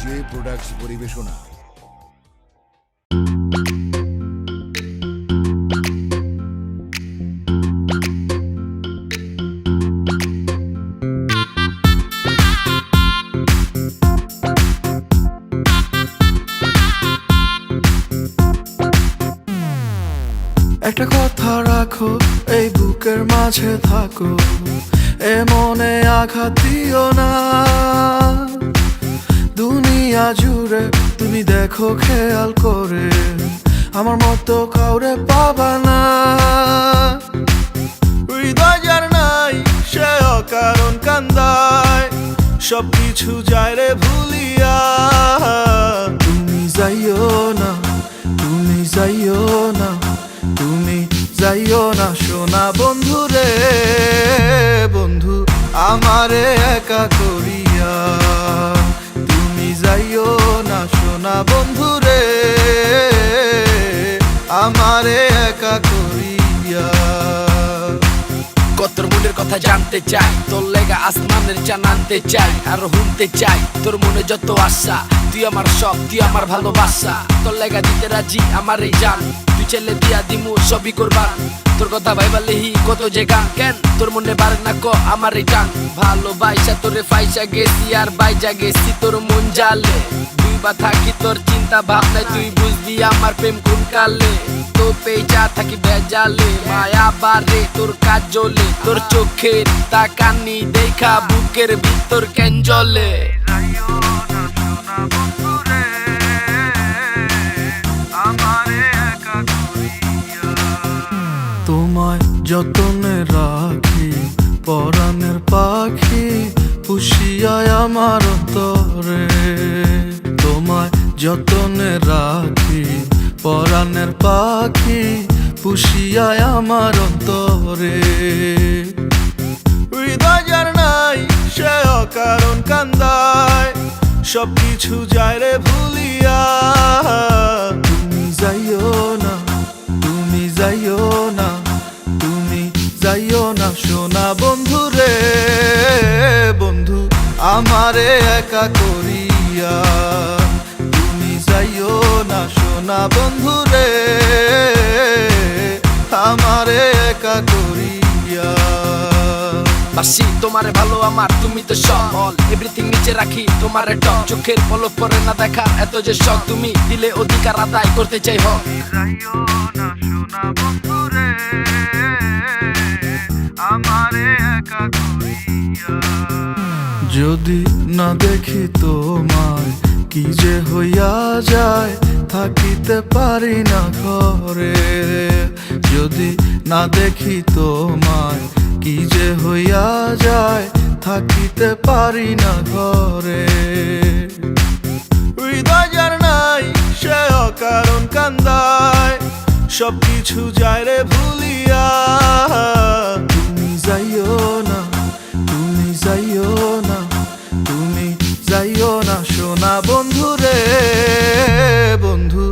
J products পরিবেশনা। একটা কথা রাখো, এই বুকের মাঝে থাকো, এ মনে আঘাত দিও না। দুনিয়া জুড়ে তুমি দেখো খেয়াল করে, আমার মতো কাউরে পাবা না। হৃদয় যার নাই সে অকারণ কান্দায়, সবকিছু যায় রে ভুলিয়া। তুমি যাইও না, তুমি যাইও না, তুমি যাইও না সোনা বন্ধু রে। বন্ধু আমারে একা করিয়া, তুমি যাইও না সোনা বন্ধু রে, আমারে একা করিয়া। তোর মনের কথা জানতে চাই, তোর লেগা আসমানের চান আনতে চাই, আর শুনতে চাই তোর মনে যত আশা। তুই আমার সব, তুই আমার ভালোবাসা, তোর লেগা দিতে রাজি আমার এই জান। তুই ছেলে দিয়া দিমু সবই করবার, তোর কথা ভাইবা লেহি কত যে গান। কেন তোর মনে বার না ক আমার এই টান, ভালোবাসা তোরে ফাইসা গেছি আর বাইজা গেছি তোর মন জালে। দুই বা থাকি তোর চিন্তা ভাবনায়, তুই বুঝবি আমার প্রেম কোন কালে। তো পেজা থাকি ভেজালে, মায়া বারে তোর কাজ জ্বলে, তোর চোখের তাকানি দেখা বুকের ভিতর কেন জ্বলে। তোমায় যতনে রাখি, পরাণের পাখি পুষিয়ায় আমার অন্তরে। তোমায় যতনে রাখি, পরাণের পাখি পুষিয়ায় আমার অন্তরে। হৃদয় যার নাই সে অকারণ কান্দায়, সবকিছু যায় রে ভুলিয়া। তুমি যাইও না, তুমি যাইও না, তুমি যাইও না সোনা বন্ধু রে। বন্ধু আমারে একা করিয়া, তুমি যাইও না সোনা বন্ধু রে, আমারে একা করিয়া। বাসি তোমারে ভালো আমার, তুমি তো সব অল এভরিথিং নিচে রাখি তোমারে টপ। চোখের পলক পরে না দেখা এত যে শখ, তুমি দিলে অধিকার আদায় করতে চাই হক। যদি না দেখি তোমায় কি যে হইয়া যায়, থাকিতে পারি না ঘরে। যদি না দেখি তোমায় কি যে হইয়া যায়, থাকিতে পারি না ঘরে। হৃদয় যার নাই সে অকারণ কান্দায়, সবকিছু যায় রে ভুলিয়া। তুমি যাইও না, তুমি যাইও না, তুমি যাইও না সোনা বন্ধু রে। বন্ধু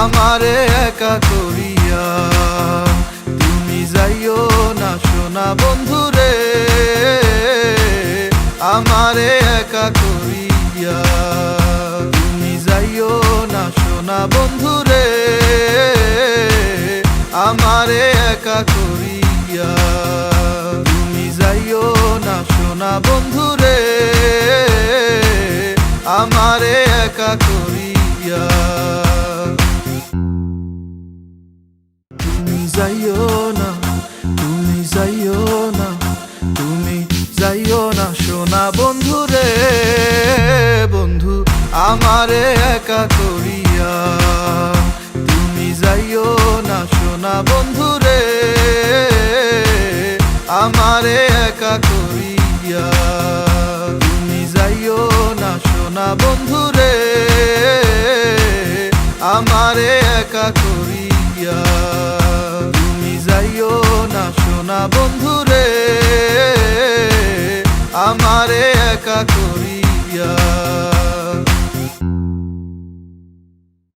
আমারে একা করিয়া, তুমি যাইও না সোনা বন্ধু রে, আমারে একা করিয়া। তুমি যাইও না সোনা বন্ধু রে, আমারে একা করিয়া। তুমি যাইও না সোনা বন্ধু রে, আমারে একা করিয়া। তুমি যাইও না, তুমি যাইও না, তুমি যাইও না সোনা বন্ধু রে। বন্ধু আমারে একা করিয়া, তুমি যাইও না সোনা বন্ধু রে, আমারে একা করিয়া। তুমি যাইও না সোনা বন্ধু রে, আমারে একা করিয়া। তুমি যাইও না সোনা বন্ধু রে, আমারে একা করিয়া।